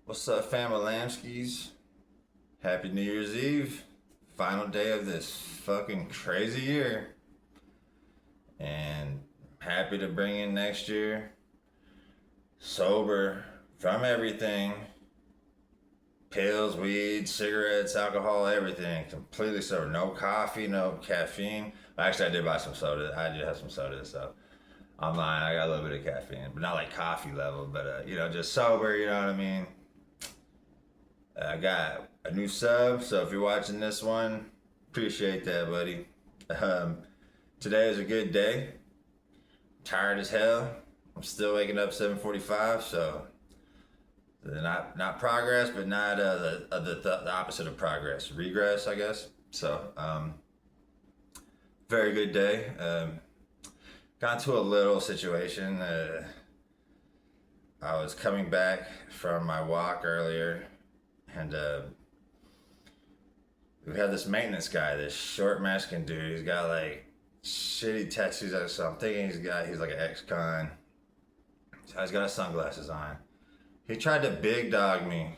What's up, Famalamskis? Happy New Year's Eve. Final day of this fucking crazy year. And happy to bring in next year. Sober from everything. Pills, weed, cigarettes, alcohol, everything. Completely sober. No coffee, no caffeine. Actually, I did buy some soda. I did have some soda, so I'm lying. I got a little bit of caffeine, but not like coffee level, but just sober, you know what I mean? I got a new sub, so if you're watching this one, appreciate that, buddy. Um, Today is a good day. Tired as hell. I'm still waking up 7:45, so not progress, but not the opposite of progress, regress, I guess. So very good day. Got into a little situation. I was coming back from my walk earlier, and we had this maintenance guy, this short Mexican dude. He's got like shitty tattoos. So I'm thinking he's like an ex-con. So he's got his sunglasses on. He tried to big dog me,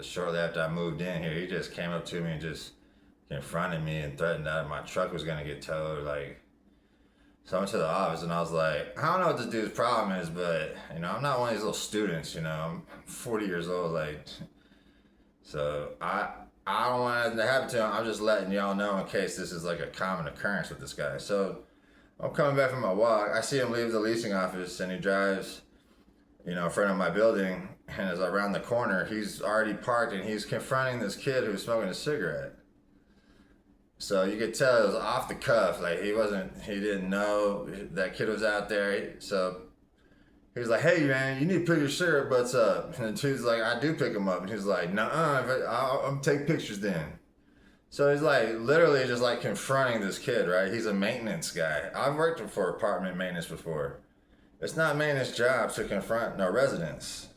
shortly after I moved in here. He just came up to me and just confronted me and threatened that my truck was gonna get towed. So I went to the office and I was like, I don't know what this dude's problem is, but I'm not one of these little students. I'm 40 years old. So I don't want it to happen to him. I'm just letting y'all know in case this is like a common occurrence with this guy. So I'm coming back from my walk. I see him leave the leasing office and he drives, in front of my building. And as I round the corner, he's already parked and he's confronting this kid who's smoking a cigarette. So you could tell it was off the cuff. He didn't know that kid was out there. So he was like, hey man, you need to pick your cigarette butts up. And the dude's like, I do pick them up. And he's like, nuh-uh, I'll take pictures then. So he's literally just confronting this kid, right? He's a maintenance guy. I've worked for apartment maintenance before. It's not maintenance job to confront no residents.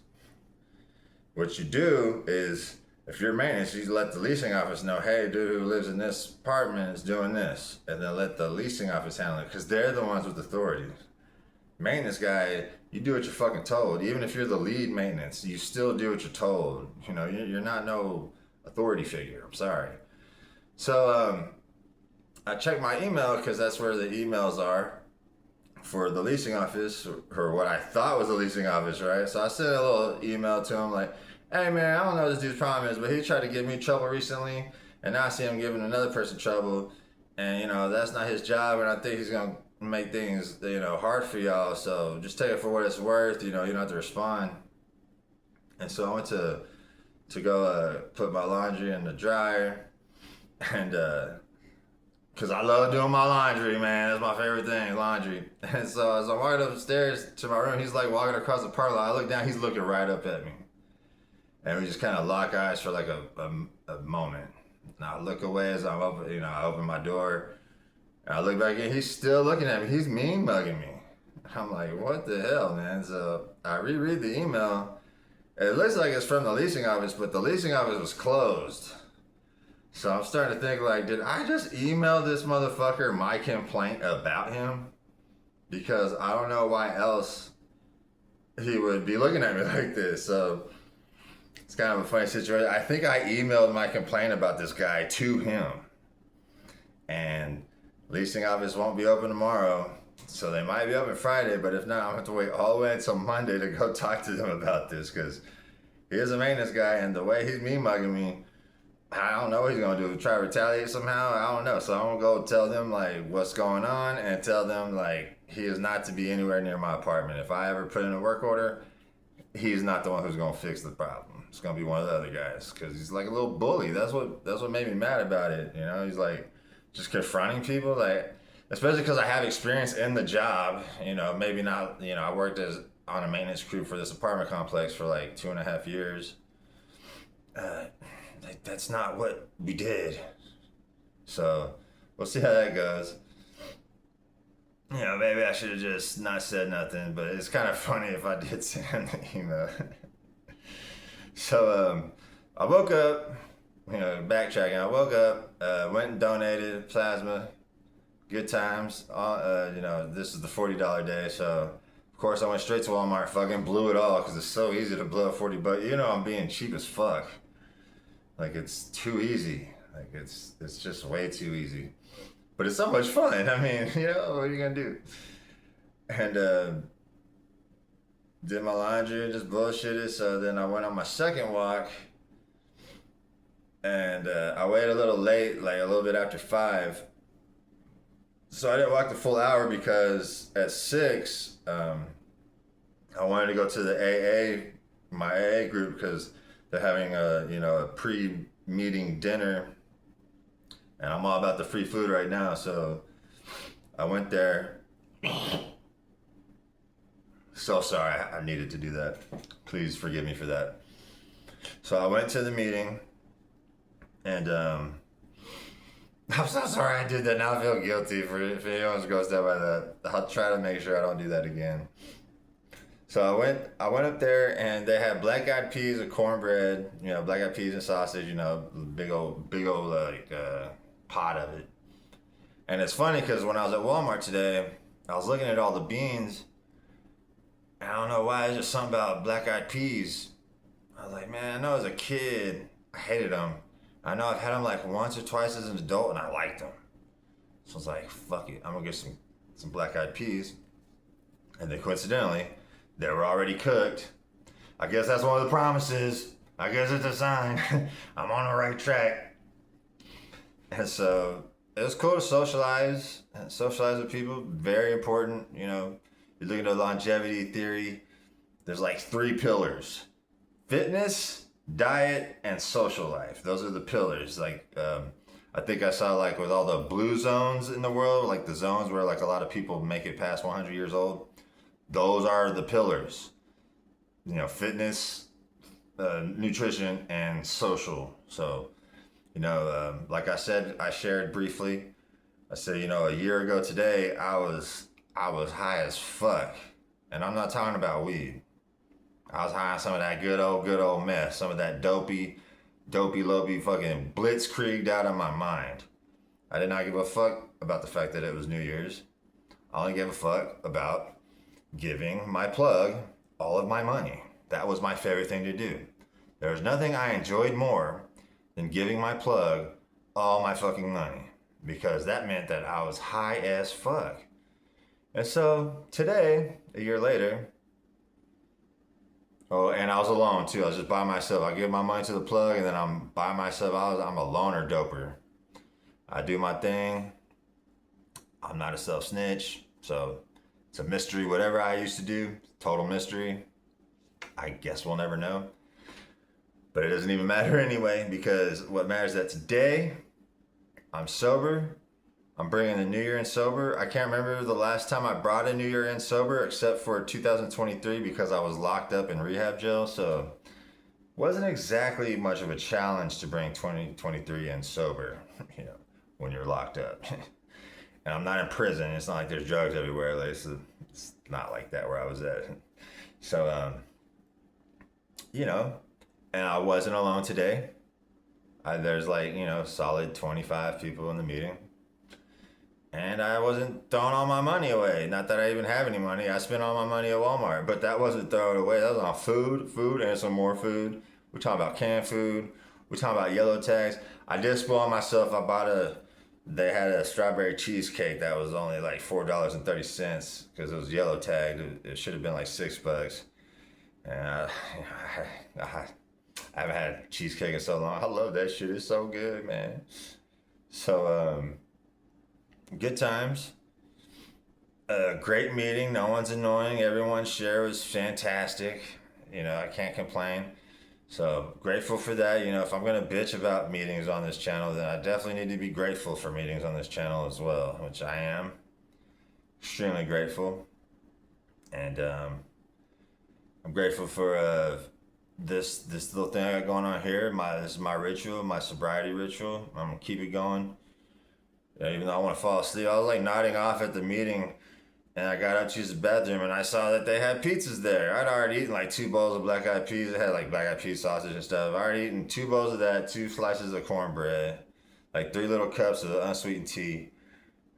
What you do is, if you're maintenance, you let the leasing office know, hey, dude who lives in this apartment is doing this. And then let the leasing office handle it, because they're the ones with authority. Maintenance guy, you do what you're fucking told. Even if you're the lead maintenance, you still do what you're told. You're not no authority figure. I'm sorry. So I checked my email because that's where the emails are for the leasing office, or what I thought was the leasing office, right? So I sent a little email to him like, hey man, I don't know what this dude's problem is, but he tried to give me trouble recently, and now I see him giving another person trouble, and that's not his job, and I think he's gonna make things hard for y'all. So just take it for what it's worth. You don't have to respond. And so I went to go put my laundry in the dryer, and because I love doing my laundry, man. That's my favorite thing, laundry. And so as I'm walking upstairs to my room, he's walking across the parlor. I look down, he's looking right up at me. And we just kind of lock eyes for a moment. Now I look away as I'm open, I open my door. And I look back and he's still looking at me. He's mean mugging me. I'm like, what the hell, man? So I reread the email. It looks like it's from the leasing office, but the leasing office was closed. So I'm starting to think did I just email this motherfucker my complaint about him? Because I don't know why else he would be looking at me like this. So it's kind of a funny situation. I think I emailed my complaint about this guy to him. And leasing office won't be open tomorrow. So they might be open Friday, but if not, I'm going to have to wait all the way until Monday to go talk to them about this, because he is a maintenance guy, and the way he's mean mugging me, I don't know what he's going to do. Try to retaliate somehow? I don't know. So I'm going to go tell them what's going on, and tell them he is not to be anywhere near my apartment. If I ever put in a work order, he's not the one who's going to fix the problem. It's going to be one of the other guys, because he's like a little bully. That's what made me mad about it. He's just confronting people, especially because I have experience in the job. Maybe not. I worked on a maintenance crew for this apartment complex for 2.5 years. That's not what we did. So we'll see how that goes. Maybe I should have just not said nothing, but it's kind of funny if I did send the email. So I woke up, backtracking. I woke up, went and donated plasma. Good times. This is the $40 day, so Of course, I went straight to Walmart, fucking blew it all because it's so easy to blow $40. You know, I'm being cheap as fuck. Like it's too easy. Like it's just way too easy. But it's so much fun. I mean, you know, what are you gonna do? And did my laundry and just bullshitted. So then I went on my second walk, and I waited a little late, like a little bit after 5. So I didn't walk the full hour because at 6, I wanted to go to the my AA group, because they're having a pre-meeting dinner, and I'm all about the free food right now. So I went there. So sorry, I needed to do that. Please forgive me for that. So I went to the meeting, and I'm so sorry I did that. Now I feel guilty for if anyone goes down by that. I'll try to make sure I don't do that again. So I went up there, and they had black eyed peas and cornbread, black eyed peas and sausage, big old like pot of it. And it's funny because when I was at Walmart today, I was looking at all the beans. And I don't know why, it's just something about black eyed peas. I was like, man, I know as a kid I hated them. I know I've had them like once or twice as an adult, and I liked them. So I was like, fuck it, I'm gonna get some black eyed peas. And then coincidentally, they were already cooked. I guess that's one of the promises. I guess it's a sign. I'm on the right track. And so it was cool to socialize with people. Very important. You look at the longevity theory. There's like 3 pillars: fitness, diet, and social life. Those are the pillars. Like I think I saw, like, with all the blue zones in the world, like the zones where like a lot of people make it past 100 years old. Those are the pillars, fitness, nutrition, and social. So, like I said, I shared briefly. I said, a year ago today, I was high as fuck, and I'm not talking about weed. I was high on some of that good old meth, some of that dopey, lopey fucking blitzkrieged out of my mind. I did not give a fuck about the fact that it was New Year's. I only gave a fuck about giving my plug all of my money. That was my favorite thing to do. There was nothing I enjoyed more than giving my plug all my fucking money, because that meant that I was high as fuck. And so today, a year later, and I was alone too. I was just by myself. I give my money to the plug, and then I'm by myself. I'm a loner doper. I do my thing. I'm not a self snitch, so it's a mystery. Whatever I used to do, total mystery. I guess we'll never know. But it doesn't even matter anyway, because what matters is that today I'm sober. I'm bringing the New Year in sober. I can't remember the last time I brought a New Year in sober, except for 2023, because I was locked up in rehab jail. So wasn't exactly much of a challenge to bring 2023 in sober, when you're locked up. And I'm not in prison. It's not like there's drugs everywhere. Like, it's not like that where I was at. So, and I wasn't alone today. There's like, solid 25 people in the meeting. And I wasn't throwing all my money away. Not that I even have any money. I spent all my money at Walmart. But that wasn't thrown away. That was on food, and some more food. We're talking about canned food. We're talking about yellow tags. I did spoil myself. They had a strawberry cheesecake that was only like $4.30 because it was yellow tagged. It should have been like $6. And I haven't had cheesecake in so long. I love that shit. It's so good, man. So, good times. Great meeting. No one's annoying. Everyone's share was fantastic. I can't complain. So grateful for that. If I'm going to bitch about meetings on this channel, then I definitely need to be grateful for meetings on this channel as well, which I am. Extremely grateful. And I'm grateful for this little thing I got going on here. This is my ritual, my sobriety ritual. I'm going to keep it going. Even though I want to fall asleep. I was like nodding off at the meeting, and I got up to use the bathroom, and I saw that they had pizzas there. I'd already eaten like 2 bowls of black eyed peas. It had like black eyed peas sausage and stuff. I'd already eaten 2 bowls of that, 2 slices of cornbread, like 3 little cups of unsweetened tea.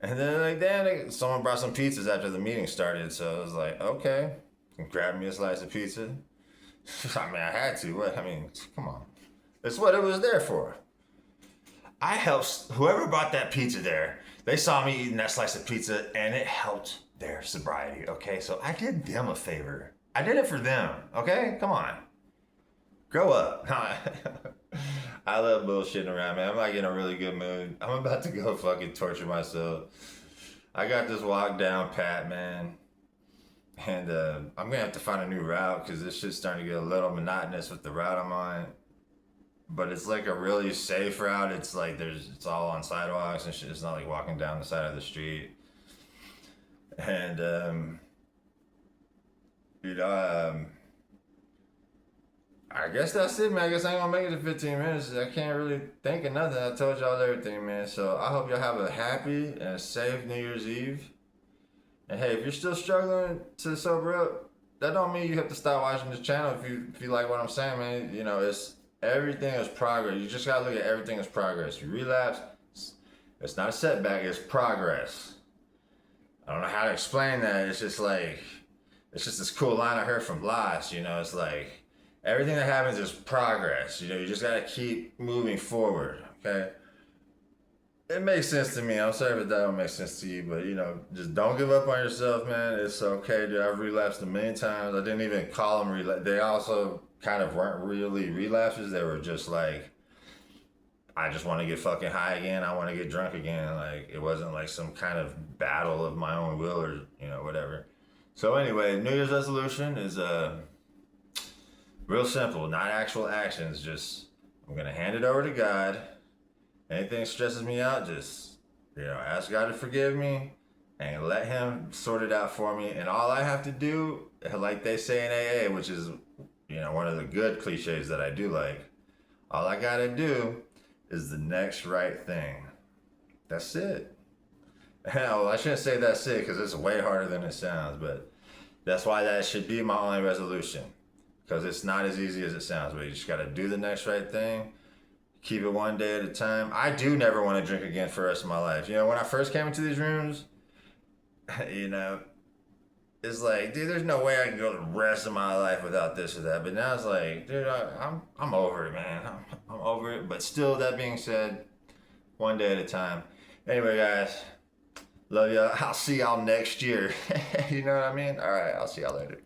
And then like then someone brought some pizzas after the meeting started, so I was like, okay, grab me a slice of pizza. I mean, I had to. What? I mean, come on, it's what it was there for. I helped whoever brought that pizza there. They saw me eating that slice of pizza, and it helped their sobriety. Okay, so I did them a favor. I did it for them. Okay, come on, grow up. I love bullshitting around, man. I'm like in a really good mood. I'm about to go fucking torture myself. I got this walk down pat, man. And I'm gonna have to find a new route because this shit's starting to get a little monotonous with the route I'm on. But it's like a really safe route. It's like it's all on sidewalks and shit. It's not like walking down the side of the street. And you know, I guess that's it, man. I guess I ain't gonna make it to 15 minutes. I can't really think of nothing. I told y'all everything, man. So I hope y'all have a happy and a safe New Year's Eve. And hey, if you're still struggling to sober up, that don't mean you have to stop watching this channel if you like what I'm saying, man. You know, it's everything is progress. You just gotta look at everything as progress. You relapse, it's not a setback, it's progress. I don't know how to explain that. It's just like it's just this cool line I heard from Blas, you know, it's like everything that happens is progress. You know, you just gotta keep moving forward, okay? It makes sense to me. I'm sorry if that don't make sense to you, but you know, just don't give up on yourself, man. It's okay, dude. I've relapsed a million times. I didn't even call them relapse. They also kind of weren't really relapses. They were just like, I just want to get fucking high again. I want to get drunk again. Like it wasn't like some kind of battle of my own will or you know whatever. So anyway, New Year's resolution is real simple, not actual actions. Just I'm gonna hand it over to God. Anything stresses me out, just you know, ask God to forgive me and let Him sort it out for me. And all I have to do, like they say in AA, which is you know one of the good cliches that I do like, all I gotta do is the next right thing. That's it. Well, I shouldn't say that's it because it's way harder than it sounds, but that's why that should be my only resolution because it's not as easy as it sounds. But you just gotta do the next right thing. Keep it one day at a time. I do never want to drink again for the rest of my life. You know, when I first came into these rooms, you know, it's like, dude, there's no way I can go the rest of my life without this or that. But now it's like, dude, I'm over it, man. I'm over it. But still, that being said, one day at a time. Anyway, guys, love y'all. I'll see y'all next year. You know what I mean? All right, I'll see y'all later.